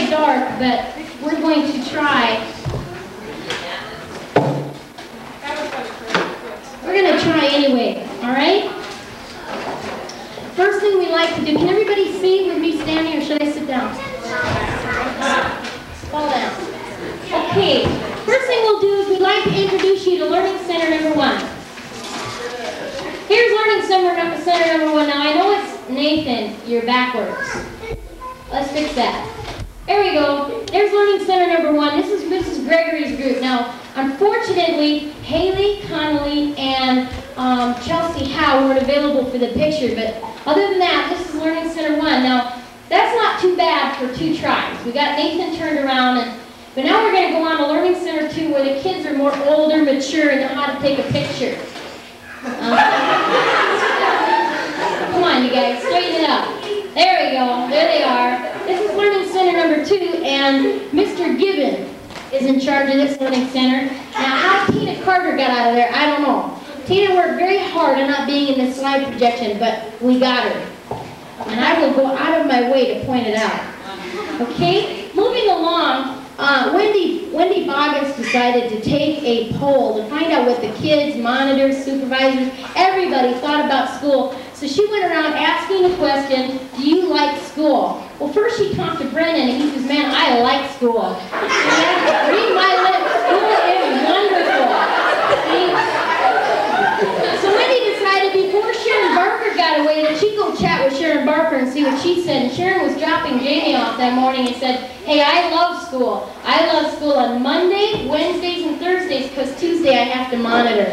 of dark, but we're going to try. We're going to try anyway, all right? First thing we like to do, can everybody see with me standing or should I sit down? Fall down. Okay, first thing we'll do is we'd like to introduce you to Learning Center number 1. Here's Learning Center number 1. Now I know it's Nathan, you're backwards. Let's fix that. There we go. There's Learning Center number 1. This is Mrs. Gregory's group. Now, unfortunately, Haley Connolly and Chelsea Howe weren't available for the picture, but other than that, this is Learning Center 1. Now, that's not too bad for 2 tries. We got Nathan turned around, but now we're going to go on to Learning Center 2 where the kids are more older, mature, and know how to take a picture. Come on, you guys, straighten it up. There we go. There they are. This is Learning Center number 2, and Mr. Gibbon is in charge of this Learning Center. Now, how Tina Carter got out of there, I don't know. Tina worked very hard on not being in this slide projection, but we got her. And I will go out of my way to point it out. Okay? Moving along, Wendy Boggins decided to take a poll to find out what the kids, monitors, supervisors, everybody thought about school. So she went around asking a question, do you like school? Well, first she talked to Brennan, and he says, man, I like school. Yeah, read my lips, school is wonderful. See? So Wendy decided before Sharon Barker got away that she'd go chat with Sharon Barker and see what she said. And Sharon was dropping Jamie off that morning and said, hey, I love school. I love school on Monday, Wednesdays, and Thursdays because Tuesday I have to monitor.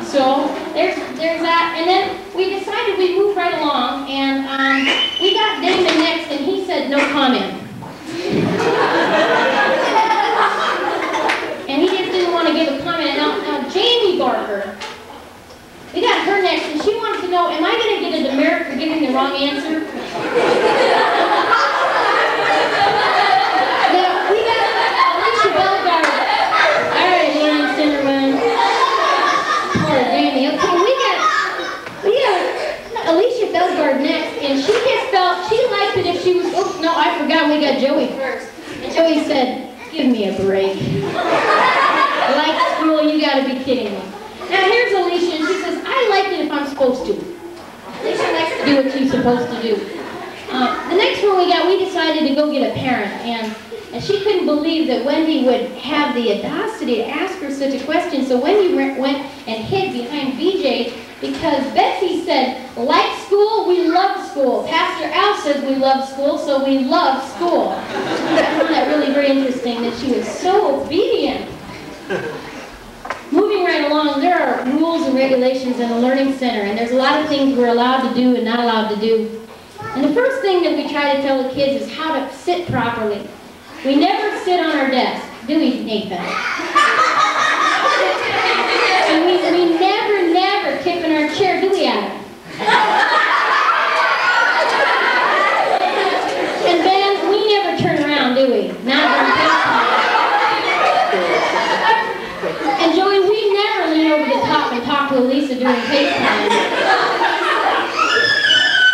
So there's that. And then we decided we'd move right along, and we got Damon next, and he said no comment. And he just didn't want to give a comment. Now Jamie Barker, we got her next, and she wants to know, am I going to get a demerit for giving the wrong answer? Now, we got Alicia Belgard. All right, Learning Center 1. Poor Jamie. Okay, we got Alicia Belgard next, and she just felt, she liked it if she was, oh, no, I forgot we got Joey first. And Joey said, give me a break. Like school, you got to be kidding me. Now here's Alicia, and she says, I like it if I'm supposed to. Alicia likes to do what she's supposed to do. The next one we decided to go get a parent, and she couldn't believe that Wendy would have the audacity to ask her such a question, so Wendy went and hid behind BJ because Betsy said, like school, we love school. Pastor Al says we love school, so we love school. I found that really very interesting that she was so obedient. Moving right along, there are rules and regulations in the Learning Center, and there's a lot of things we're allowed to do and not allowed to do. And the first thing that we try to tell the kids is how to sit properly. We never sit on our desk, do we, Nathan? And we never kick in our chair, do we, Adam? And then we never turn around, do we? Not during FaceTime. And Joey, we never lean over the top and talk to Elisa during FaceTime.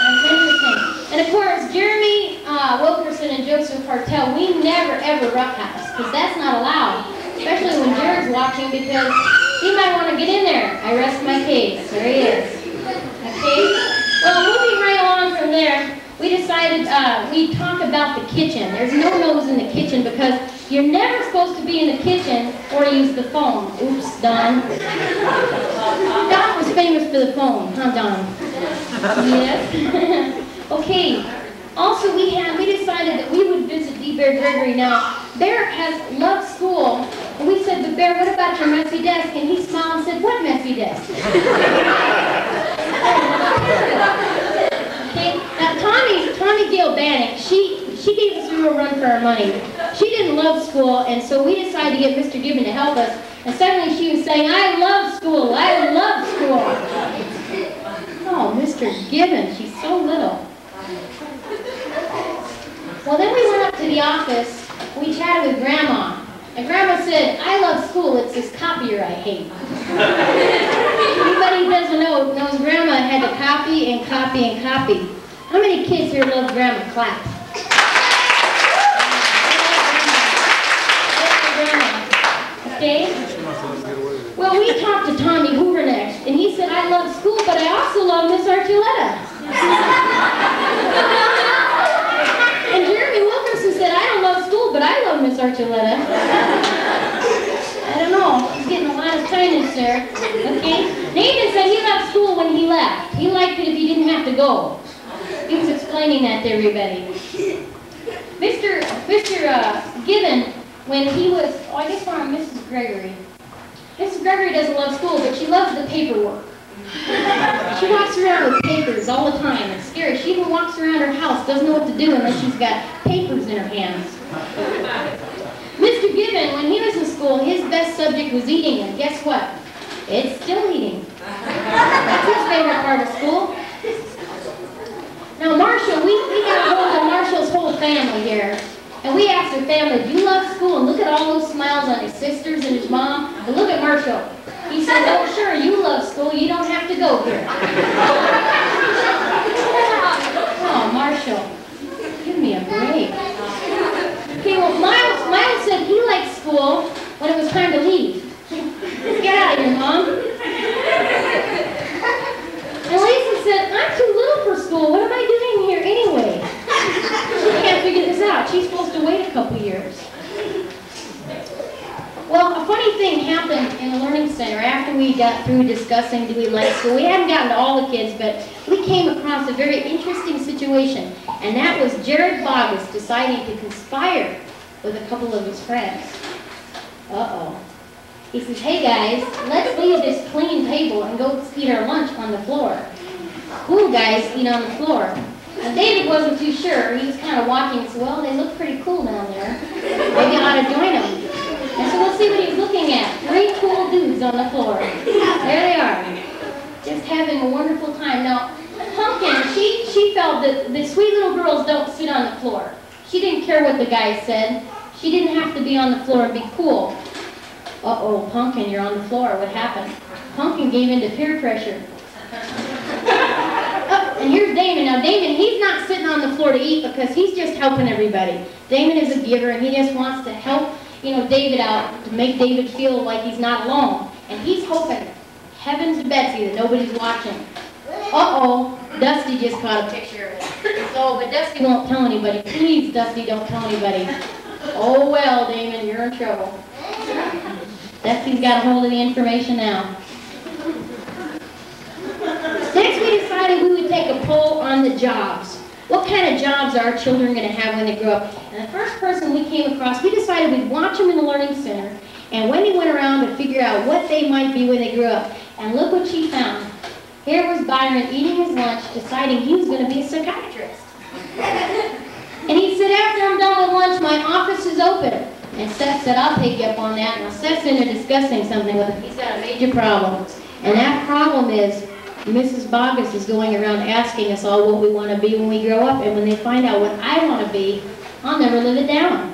That's interesting. And of course, Jeremy Wilkerson and Joseph Hartel, we never ever roughhouse, because that's not allowed. Especially when Jared's watching, because he might want to get in there. I rest my case. There he is. Okay? Well, moving right along from there, we decided we'd talk about the kitchen. There's no nose in the kitchen because you're never supposed to be in the kitchen or use the phone. Oops, Don. Don was famous for the phone, huh, Don? Yes. Okay. Also, we decided that we would visit D. Bear Gregory. Now, Bear has loved school, and we said to Bear, what about your messy desk? And he smiled and said, what messy desk? Okay. Now, Tommy Gail Bannock, she gave us a real run for our money. She didn't love school, and so we decided to get Mr. Gibbon to help us. And suddenly she was saying, I love school, I love school. Oh, Mr. Gibbon, she's so little. Well, then we went up to the office, we chatted with Grandma. And Grandma said, I love school, it's this copier I hate. Anybody who doesn't know knows Grandma had to copy and copy and copy. How many kids here love Grandma? Clap. okay? Well, we talked to Tommy Hoover next, and he said, I love school, but I also love Miss Archuleta. And Jeremy Wilkerson said, I don't love school, but I love Miss Archuleta. I don't know, he's getting a lot of kindness there, okay? Nathan said he loved school when he left. He liked it if he didn't have to go. He was explaining that to everybody. Mr. Gibbon, when he was, I guess we're on Mrs. Gregory. Mrs. Gregory doesn't love school, but she loves the paperwork. She walks around with papers all the time. It's scary. She even walks around her house, doesn't know what to do unless she's got papers in her hands. Mr. Gibbon, when he was in school, his best subject was eating, and guess what? It's still eating. That's his favorite part of school. Now Marshall, we got a hold of Marshall's whole family here. And we asked her family, do you love school? And look at all those smiles on his sisters and his mom. And look at Marshall. He said, oh sure, you love school. You don't have to go here. Oh, Marshall, give me a break. Okay, well, Miles said he liked school when it was time to leave. Get out of here, Mom. And Lisa said, I'm too little for school. What am I doing here anyway? She can't figure this out. She's supposed to wait a couple years. Well, a funny thing happened in the Learning Center after we got through discussing do we like school. We hadn't gotten to all the kids, but we came across a very interesting situation, and that was Jared Bogus deciding to conspire with a couple of his friends. Uh-oh. He says, hey guys, let's leave this clean table and go eat our lunch on the floor. Cool guys eat on the floor. And David wasn't too sure. He was kind of watching and said, well, they look pretty cool down there. Maybe I ought to join them. And so we'll see what he's looking at. 3 cool dudes on the floor. There they are. Just having a wonderful time. Now, Pumpkin, she felt that the sweet little girls don't sit on the floor. She didn't care what the guys said. She didn't have to be on the floor and be cool. Uh-oh, Pumpkin, you're on the floor. What happened? Pumpkin gave in to peer pressure. And here's Damon. Now, Damon, he's not sitting on the floor to eat because he's just helping everybody. Damon is a giver, and he just wants to help, David out to make David feel like he's not alone. And he's hoping, heavens to Betsy, that nobody's watching. Uh-oh, Dusty just caught a picture of it. So, but Dusty won't tell anybody. Please, Dusty, don't tell anybody. Oh, well, Damon, you're in trouble. Dusty's got a hold of the information now. Next, we decided we would take a poll on the jobs. What kind of jobs are our children going to have when they grow up? And the first person we came across, we decided we'd watch them in the Learning Center. And Wendy went around to figure out what they might be when they grew up. And look what she found. Here was Byron eating his lunch, deciding he was going to be a psychiatrist. And he said, after I'm done with lunch, my office is open. And Seth said, I'll take you up on that. Now, Seth's in there discussing something with him. He's got a major problem. And that problem is Mrs. Bogus is going around asking us all what we want to be when we grow up. And when they find out what I want to be, I'll never live it down.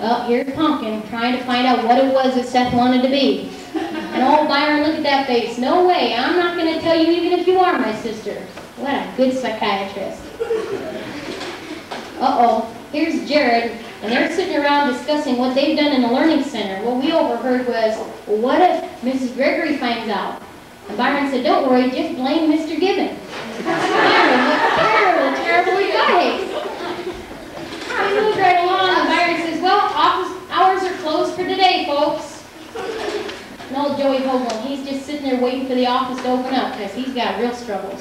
Well, here's Pumpkin trying to find out what it was that Seth wanted to be. And oh, Byron, look at that face. No way. I'm not going to tell you even if you are my sister. What a good psychiatrist. Uh-oh. Here's Jared. And they're sitting around discussing what they've done in the Learning Center. What we overheard was, well, what if Mrs. Gregory finds out? And Byron said, don't worry, just blame Mr. Gibbon. Byron was terrible guy. We moved right along, and Byron says, well, office hours are closed for today, folks. And old Joey Hoagland, he's just sitting there waiting for the office to open up because he's got real struggles.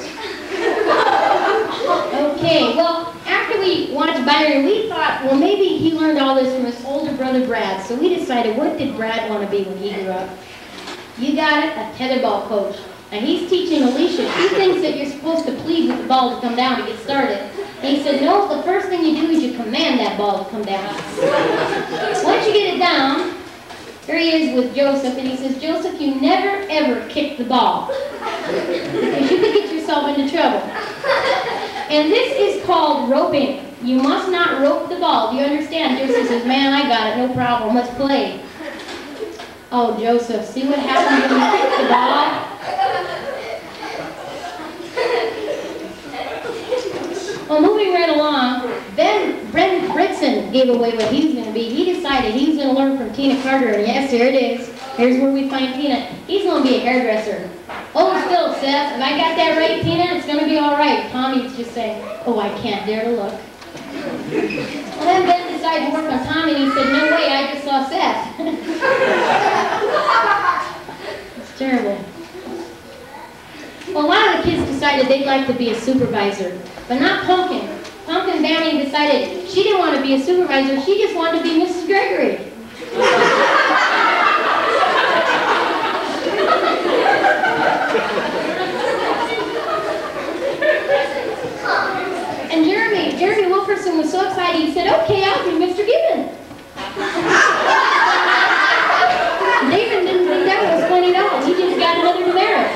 Okay, well, after we watched Byron, we thought, well, maybe he learned all this from his older brother, Brad. So we decided, what did Brad want to be when he grew up? You got it, a tetherball coach. And he's teaching Alicia. She thinks that you're supposed to plead with the ball to come down to get started. And he said, no, the first thing you do is you command that ball to come down. Once you get it down, here he is with Joseph, and he says, Joseph, you never, ever kick the ball. Because you could get yourself into trouble. And this is called roping. You must not rope the ball. Do you understand? Joseph says, man, I got it. No problem. Let's play. Oh, Joseph, see what happens when you kick the ball? Well, moving right along, then Brendan Fritzen gave away what he was going to be. He decided he was going to learn from Tina Carter, and yes, here it is. Here's where we find Tina. He's going to be a hairdresser. Hold still, Seth. If I got that right, Tina, it's going to be all right. Tommy's just saying, oh, I can't dare to look. Well, then Ben decided to work on Tommy, and he said, no way, I just saw Seth. It's terrible. Well, a lot of the kids decided they'd like to be a supervisor, but not Pumpkin. Pumpkin Banning decided she didn't want to be a supervisor, she just wanted to be Mrs. Gregory. And Jeremy Wilkerson was so excited, he said, okay, I'll be Mr. Gibbon. David didn't think that was funny at all. He just got another demerit.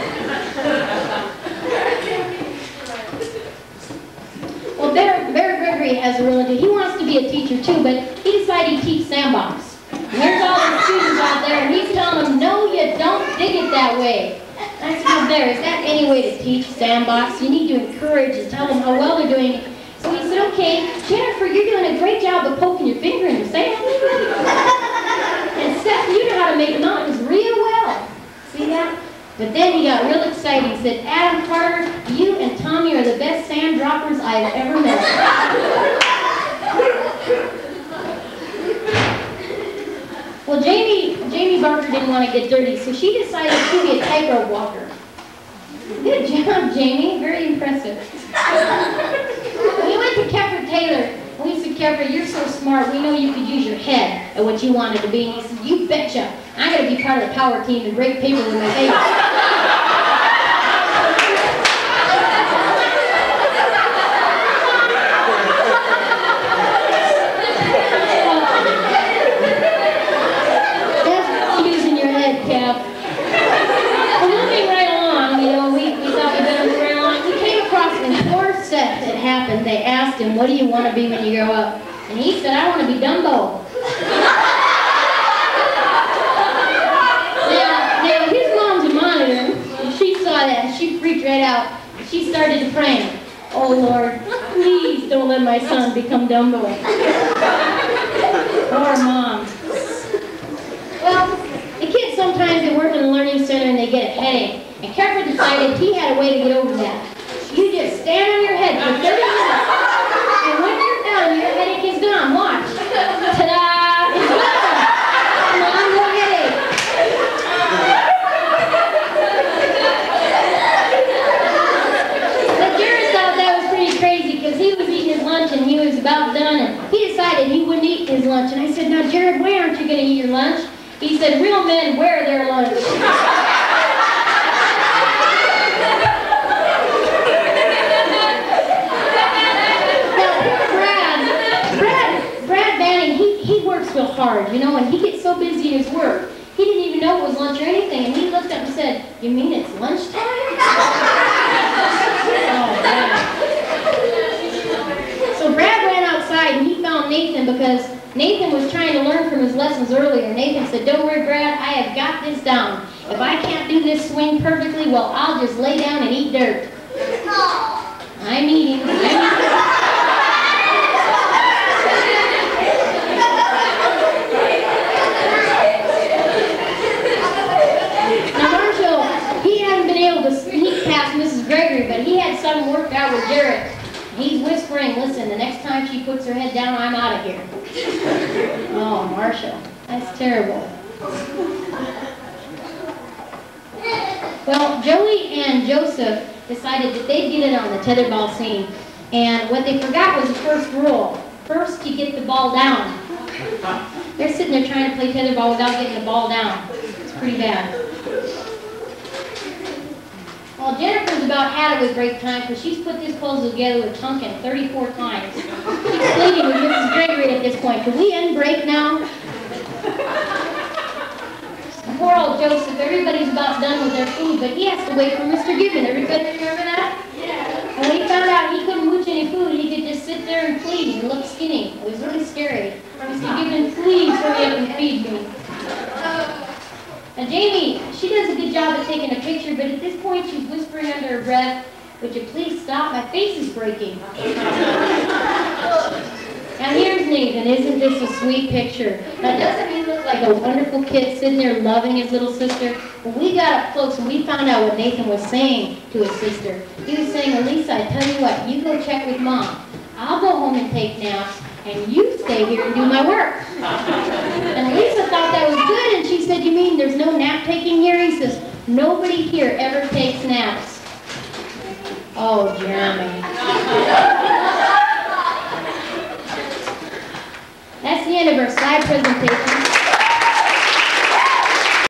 Well, Bear Gregory has a real idea. He wants to be a teacher too, but he decided he'd teach sandbox. And there's all the students out there, and he's telling them, no, you don't dig it that way. I said, well, Bear, is that any way to teach sandbox? You need to encourage and tell them how well they're doing. So he said, okay, Jennifer, you're doing a great job of poking your finger in the sand. And Seth, you know how to make mountains real well. See that? But then he got real excited. He said, Adam Carter, you and Tommy are the best sand droppers I've ever met. Well, Jamie Barker didn't want to get dirty, so she decided she'd be a tightrope walker. Good job, Jamie. Very impressive. We went to Keffer Taylor, and we said, Keffer, you're so smart. We know you could use your head at what you wanted to be. And he said, you betcha. I'm going to be part of the power team and break paper with my face. They asked him, what do you want to be when you grow up? And he said, I want to be Dumbo. now his mom's a monitor, and she saw that, and she freaked right out. She started to pray, oh Lord, please don't let my son become Dumbo. Poor mom. Well, the kids sometimes they work in the learning center and they get a headache. And Keffer decided he had a way to get over that. You just stand on your head for 30 minutes, and when you're done, your headache is gone. Watch. Ta-da! It's gone. Come on, no headache. But Jared thought that was pretty crazy because he was eating his lunch and he was about done, and he decided he wouldn't eat his lunch. And I said, now Jared, why aren't you going to eat your lunch? He said, real men wear their lunch. Real hard, you know, and he gets so busy in his work, he didn't even know it was lunch or anything, and he looked up and said, you mean it's lunchtime? Oh, man. So Brad ran outside and he found Nathan because Nathan was trying to learn from his lessons earlier. Nathan said, don't worry, Brad, I have got this down. If I can't do this swing perfectly, well, I'll just lay down and eat dirt. I'm eating. But he had something worked out with Jarrett. He's whispering, listen, the next time she puts her head down, I'm out of here. Oh, Marshall, that's terrible. Well, Joey and Joseph decided that they'd get in on the tetherball scene. And what they forgot was the first rule. First, you get the ball down. They're sitting there trying to play tetherball without getting the ball down. It's pretty bad. Well, Jennifer's about had it with break time because she's put this puzzle together with Tonkin 34 times. She's pleading with Mrs. Gregory at this point. Can we end break now? Poor old Joseph, everybody's about done with their food, but he has to wait for Mr. Gibbon. Everybody remember that? Yeah. And when he found out he couldn't mooch any food, he could just sit there and plead and look skinny. It was really scary. Mr. Gibbon, please hurry up and feed me. Now Jamie, she does a good job of taking a picture, but at this point she's whispering under her breath, would you please stop? My face is breaking. Now here's Nathan. Isn't this a sweet picture? Now doesn't he look like a wonderful kid sitting there loving his little sister? When we got up close and we found out what Nathan was saying to his sister, he was saying, Elisa, I tell you what, you go check with Mom. I'll go home and take naps, and you stay here and do my work. And Lisa thought that was good, and she said, you mean there's no nap taking here? He says, nobody here ever takes naps. Oh, Jeremy. That's the end of our slide presentation.